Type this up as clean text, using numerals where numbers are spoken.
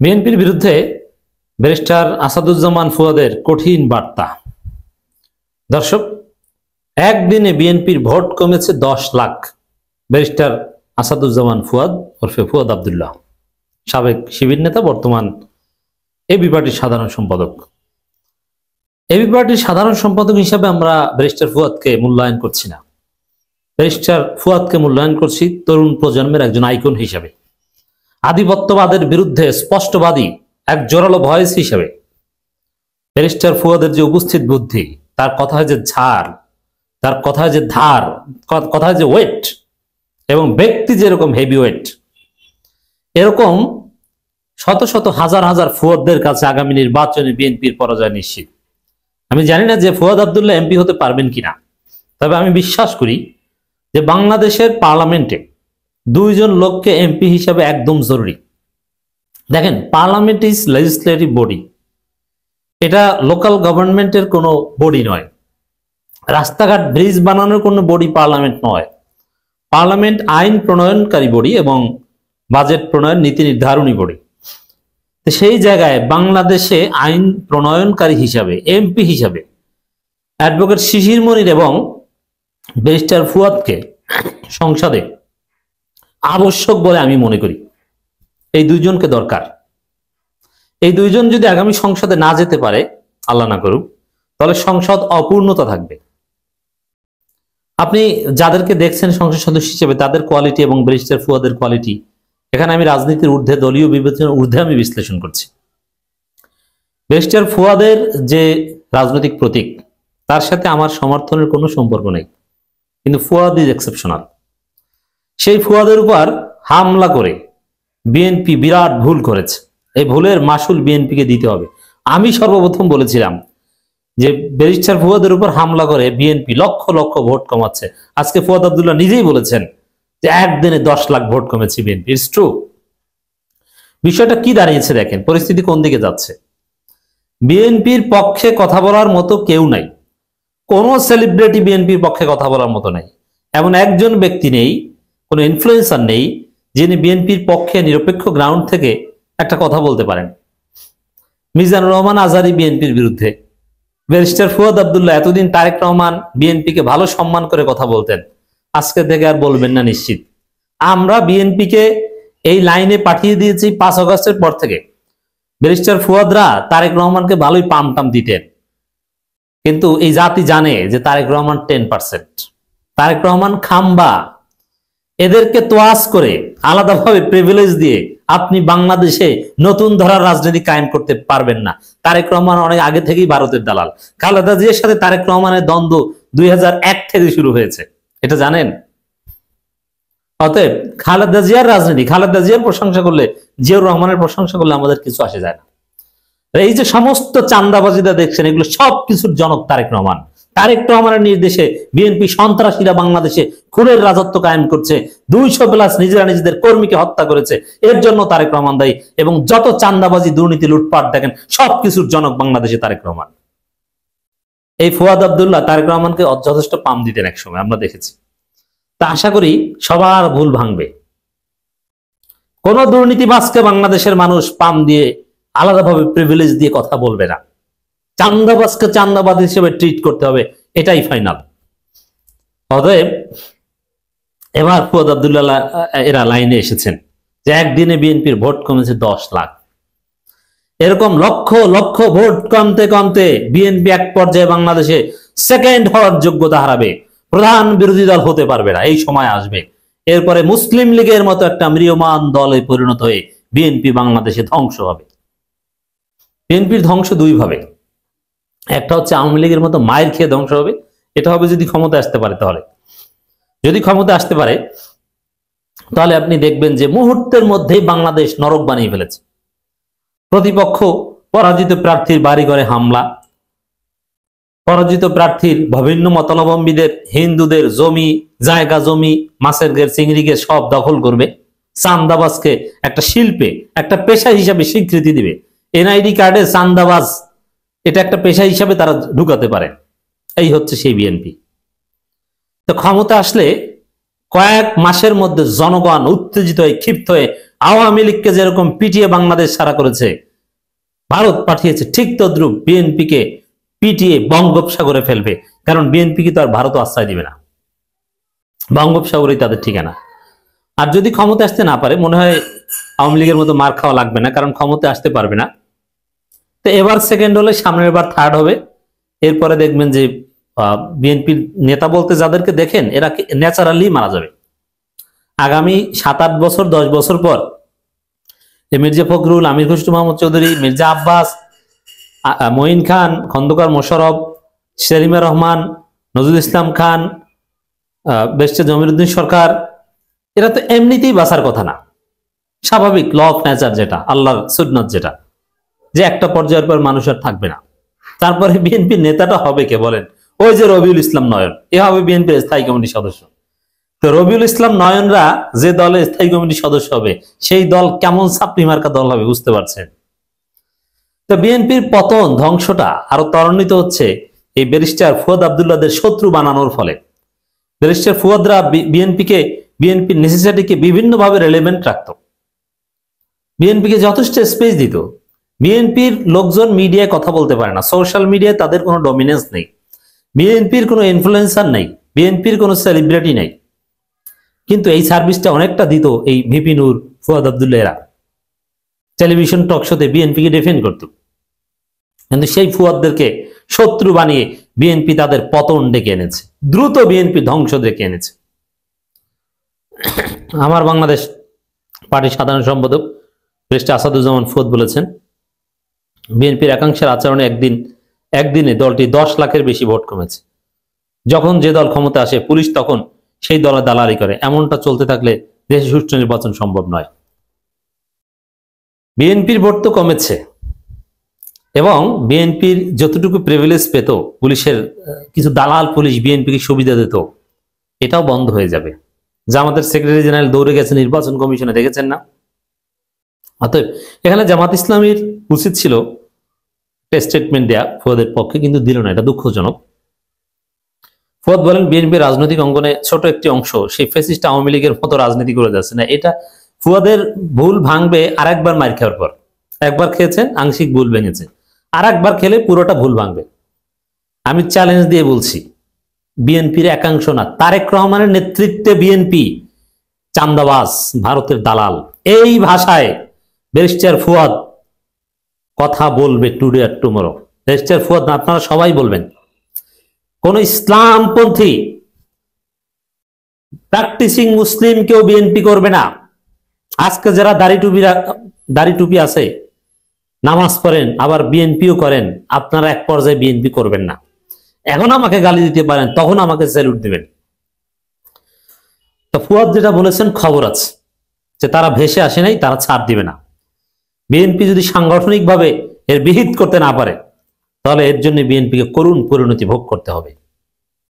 বিএনপির বিরুদ্ধে ব্যারিস্টার আসাদুজ্জামান ফুয়াদের কঠিন বার্তা। দর্শক, একদিনে বিএনপির ভোট কমেছে 10 লাখ। ব্যারিস্টার আসাদুজ্জামান ফুয়াদ ওরফে ফুয়াদ আব্দুল্লাহ, সাবেক শিবির নেতা, বর্তমান এবি পার্টির সাধারণ সম্পাদক। এবি পার্টির সাধারণ সম্পাদক হিসাবে আমরা ব্যারিস্টার ফুয়াদকে মূল্যায়ন করছি না। ব্যারিস্টার ফুয়াদকে মূল্যায়ন করছি তরুণ প্রজন্মের একজন আইকন হিসাবে, আধিপত্যবাদের বিরুদ্ধে স্পষ্টবাদী এক জোরালো ভয়েস হিসেবে। ব্যারিস্টার ফুয়াদের যে উপস্থিত বুদ্ধি, তার কথায় যে ঝাড়, তার কথায় যে ধার, কথায় যে ওয়েট, এবং ব্যক্তি যেরকম হেভি ওয়েট, এরকম শত শত হাজার হাজার ফুয়াদদের কাছে আগামী নির্বাচনে বিএনপির পরাজয় নিশ্চিত। আমি জানি না যে ফুয়াদ আব্দুল্লাহ এমপি হতে পারবেন কিনা, তবে আমি বিশ্বাস করি যে বাংলাদেশের পার্লামেন্টে 2 জন লোককে এমপি হিসাবে একদম জরুরি। দেখেন, পার্লামেন্ট ইজ লেজিসলেটিভ বডি, এটা লোকাল গভর্নমেন্টের কোনো বডি নয়। রাস্তাঘাট ব্রিজ বানানোর কোনো বডি পার্লামেন্ট নয়। পার্লামেন্ট আইন প্রণয়নকারী বডি এবং বাজেট প্রণয়ন নীতি নির্ধারণী বডি। সেই জায়গায় বাংলাদেশে আইন প্রণয়নকারী হিসাবে এমপি হিসাবে অ্যাডভোকেট শিশির মনির এবং ব্যারিস্টার ফুয়াদকে সংসদে আবশ্যক বলে আমি মনে করি। এই 2 জনকে দরকার। এই 2 জন যদি আগামী সংসদে না যেতে পারে, আল্লাহ না করুক, তাহলে সংসদ অপূর্ণতা থাকবে। আপনি যাদেরকে দেখছেন সংসদ সদস্য হিসেবে, তাদের কোয়ালিটি এবং ব্যারিস্টার ফুয়াদের কোয়ালিটি, এখানে আমি রাজনীতির ঊর্ধ্বে, দলীয় বিবেচনার ঊর্ধ্বে আমি বিশ্লেষণ করছি। ব্যারিস্টার ফুয়াদের যে রাজনৈতিক প্রতীক, তার সাথে আমার সমর্থনের কোনো সম্পর্ক নেই, কিন্তু ফুয়াদ ইজ এক্সেপশনাল। সেই ফুয়াদের উপর হামলা করে বিএনপি বিরাট ভুল করেছে। এই ভুলের মাসুল বিএনপিকে দিতে হবে। আমি সর্বপ্রথম বলেছিলাম যে ব্যারিস্টার ফুয়াদের উপর হামলা করে বিএনপি লক্ষ লক্ষ ভোট কমাচ্ছে। আজকে ফুয়াদ আব্দুল্লাহ নিজেই বলেছেন যে একদিনে 10 লাখ ভোট কমেছে বিএনপি। It's true. বিষয়টা কি দাঁড়িয়েছে দেখেন, পরিস্থিতি কোন দিকে যাচ্ছে। বিএনপির পক্ষে কথা বলার মতো কেউ নাই, কোনো সেলিব্রিটি বিএনপির পক্ষে কথা বলার মতো নাই। এমন একজন ব্যক্তি নেই, কোনো ইনফ্লুয়েন্সার নেই, যিনি বিএনপির পক্ষে নিরপেক্ষ গ্রাউন্ড থেকে একটা কথা বলতে পারেন। মিজানুর রহমান আজহারী বিএনপির বিরুদ্ধে, ব্যারিস্টার ফুয়াদ আব্দুল্লাহ এতদিন তারেক রহমান বিএনপিকে ভালো সম্মান করে কথা বলতেন, আজকে থেকে আর বলবেন না নিশ্চিত। আমরা বিএনপিকে এই লাইনে পাঠিয়ে দিয়েছি 5 আগস্টের পর থেকে। ব্যারিস্টার ফুয়াদরা তারেক রহমানকে ভালোই পামটাম দিতেন, কিন্তু এই জাতি জানে যে তারেক রহমান 10%, তারেক রহমান খাম্বা। এদেরকে তোয়াজ করে আলাদাভাবে প্রিভিলেজ দিয়ে আপনি বাংলাদেশে নতুন ধরার রাজনীতি কায়েম করতে পারবেন না। তারেক রহমান অনেক আগে থেকেই ভারতের দালাল। খালেদা জিয়ার সাথে তারেক রহমানের দ্বন্দ্ব 2001 থেকে শুরু হয়েছে, এটা জানেন? অতএব খালেদা জিয়ার রাজনীতি, খালেদা জিয়ার প্রশংসা করলে, জিয়াউর রহমানের প্রশংসা করলে আমাদের কিছু আসে যায় না। এই যে সমস্ত চান্দাবাজিটা দেখছেন, এগুলো সব কিছুর জনক তারেক রহমান। তারেক রহমানের নির্দেশে বিএনপি সন্ত্রাসীরা বাংলাদেশে খুনের রাজত্ব কায়েম করছে। 200+ নিজেরা নিজেদের কর্মীকে হত্যা করেছে, এর জন্য তারেক রহমান দায়ী। এবং যত চান্দাবাজি, দুর্নীতি, লুটপাট দেখেন, সবকিছুর জনক বাংলাদেশে তারেক রহমান। এই ফুয়াদ আব্দুল্লাহ তারেক রহমানকে যথেষ্ট পাম দিতেন এক সময়, আমরা দেখেছি। তা আশা করি সবার ভুল ভাঙবে। কোন দুর্নীতিবাজকে বাংলাদেশের মানুষ পাম দিয়ে, আলাদাভাবে প্রিভিলেজ দিয়ে কথা বলবে না। চান্দাবাজকে চান্দাবাজ হিসেবে ট্রিট করতে হবে, এটাই ফাইনাল। অতএব এবার ফুয়াদ আব্দুল্লাহ এরা লাইনে এসেছেন যে একদিনে বিএনপির ভোট কমেছে 10 লাখ। এরকম লক্ষ লক্ষ ভোট কমতে কমতে বিএনপি এক পর্যায়ে বাংলাদেশে সেকেন্ড হওয়ার যোগ্যতা হারাবে, প্রধান বিরোধী দল হতে পারবে না। এই সময় আসবে, এরপরে মুসলিম লীগের মতো একটা ম্রিয়মান দলে পরিণত হয়ে বিএনপি বাংলাদেশে ধ্বংস হবে। বিএনপির ধ্বংস 2 ভাবে। একটা হচ্ছে আওয়ামী লীগের মতো মায়ের খেয়ে ধ্বংস হবে, এটা হবে যদি ক্ষমতা আসতে পারে। তাহলে যদি ক্ষমতা আসতে পারে, তাহলে আপনি দেখবেন যে মুহূর্তের মধ্যেই বাংলাদেশ নরক বানিয়ে ফেলেছে। প্রতিপক্ষ পরাজিত প্রার্থীর বাড়িঘরে হামলা, পরাজিত প্রার্থীর বিভিন্ন মতাবলম্বীদের, হিন্দুদের জমি, জায়গা জমি, মাছের ঘের, চিংড়ি ঘের সব দখল করবে। চান্দাবাজকে একটা শিল্পে, একটা পেশা হিসাবে স্বীকৃতি দিবে। এনআইডি কার্ডে চান্দাবাজ এটা একটা পেশা হিসাবে তারা ঢুকাতে পারে। এই হচ্ছে সেই বিএনপি। তো ক্ষমতা আসলে কয়েক মাসের মধ্যে জনগণ উত্তেজিত হয়ে, ক্ষিপ্ত হয়ে আওয়ামী লীগকে যেরকম পিটিয়ে বাংলাদেশ সারা করেছে, ভারত পাঠিয়েছে, ঠিক তদ্রুপ বিএনপিকে পিটিয়ে বঙ্গোপসাগরে ফেলবে। কারণ বিএনপিকে তো আর ভারত আশ্রয় দিবে না, বঙ্গোপসাগরই তাদের ঠিকানা। আর যদি ক্ষমতা আসতে না পারে, মনে হয় আওয়ামী লীগের মতো মার খাওয়া লাগবে না, কারণ ক্ষমতা আসতে পারবে না। তো এবার সেকেন্ড হলে সামনের বার থার্ড হবে। এরপরে দেখবেন যে বিএনপির নেতা বলতে যাদেরকে দেখেন, এরা ন্যাচারালি মারা যাবে। আগামী 7-8 বছর 10 বছর পর মির্জা ফখরুল, আমির খসরু মাহমুদ চৌধুরী, মির্জা আব্বাস, মঈন খান, খন্দকার মোশাররফ, সেলিমা রহমান, নজরুল ইসলাম খান, ব্যারিস্টার জমিরুদ্দিন সরকার, এরা তো এমনিতেই বাঁচার কথা না। স্বাভাবিক ল অফ নেচার, যেটা আল্লাহর সুন্নাত, যেটা যে একটা পর্যায়ের পর মানুষ আর থাকবে না। তারপরে বিএনপির নেতাটা হবে কে বলেন? ওই যে রবিউল ইসলাম নয়ন, এ হবে বিএনপির স্থায়ী কমিটির সদস্য। তো রবিউল ইসলাম নয়নরা যে দলের স্থায়ী কমিটির সদস্য হবে, সেই দল কেমন ছাপড়ি মার্কা দল হবে বুঝতে পারছেন? তো বিএনপির পতন, ধ্বংসটা আরো ত্বরান্বিত হচ্ছে এই ব্যারিস্টার ফুয়াদ আব্দুল্লাহদের শত্রু বানানোর ফলে। ব্যারিস্টার ফুয়াদরা বিএনপির নেসেসিটিকে বিভিন্নভাবে রেলেভেন্ট রাখত, বিএনপিকে যথেষ্ট স্পেস দিত। বিএনপির লোকজন মিডিয়ায় কথা বলতে পারে না, সোশ্যাল মিডিয়ায় তাদের কোনো ডমিনেন্স নেই, বিএনপির কোনো ইনফ্লুয়েন্সার নেই, বিএনপির কোনো সেলিব্রিটি নেই, কিন্তু এই সার্ভিসটা অনেকটা দিত এই ভিপি নূর, ফুয়াদ আব্দুল্লাহ। এরা টেলিভিশন টক শোতে বিএনপিকে ডিফেন্ড করত, কিন্তু সেই ফুয়াদদেরকে শত্রু বানিয়ে বিএনপি তাদের পতন ডেকে এনেছে, দ্রুত বিএনপি ধ্বংস ডেকে এনেছে। আমার বাংলাদেশ পার্টির সাধারণ সম্পাদক ব্যারিস্টার আসাদুজ্জামান ফুয়াদ বলেছেন, বিএনপির একাংশের আচরণে একদিনে দলটি 10 লাখের বেশি ভোট কমেছে। যখন যে দল ক্ষমতা আসে, পুলিশ তখন সেই দলে দালালি করে। এমনটা চলতে থাকলে দেশে সুষ্ঠু নির্বাচন সম্ভব নয়। বিএনপির ভোট তো কমেছে, এবং বিএনপির যতটুকু প্রিভিলেজ পেত, পুলিশের কিছু দালাল পুলিশ বিএনপিকে সুবিধা দিত, এটাও বন্ধ হয়ে যাবে। জামাতের সেক্রেটারি জেনারেল দৌড়ে গেছে নির্বাচন কমিশনে, দেখেছেন না? অতএব এখানে জামাত ইসলামীর উচিত ছিল স্টেটমেন্ট দেয়া ফুয়াদের পক্ষে, কিন্তু দিল না, এটা দুঃখজনক। ফুয়াদ বলেন, বিএনপির রাজনৈতিক অঙ্গনে ছোট একটি অংশ সেই ফ্যাসিস্ট আওয়ামী লীগের মতো রাজনীতি করে যাচ্ছে না। এটা ফুয়াদের ভুল ভাঙবে আরেকবার মার খাওয়ার পর। একবার খেয়েছেন, আংশিক ভুল ভেঙেছে, আর একবার খেলে পুরোটা ভুল ভাঙবে। আমি চ্যালেঞ্জ দিয়ে বলছি, বিএনপির একাংশ না, তারেক রহমানের নেতৃত্বে বিএনপি চান্দাবাজ, ভারতের দালাল, এই ভাষায় ব্যারিস্টার ফুয়াদ কথা বলবে টুডে আর টুমরো। ব্যারিস্টার ফুয়াদ না, আপনারা সবাই বলবেন। কোন ইসলামপন্থী প্র্যাকটিসিং মুসলিম কেউ বিএনপি করবে না। আজকে যারা দাড়ি টুপি আছে, নামাজ পড়েন, আবার বিএনপিও করেন, আপনারা এক পর্যায়ে বিএনপি করবেন না। এখন আমাকে গালি দিতে পারেন, তখন আমাকে স্যালুট দিবেন। তো ফুয়াদ যেটা বলেছেন, খবর আছে যে তারা ভেসে আসে নাই, তারা ছাড় দিবে না। বিএনপি যদি সাংগঠনিকভাবে এর বিহিত করতে না পারে, তাহলে এর জন্য বিএনপিকে করুণ পরিণতি ভোগ করতে হবে।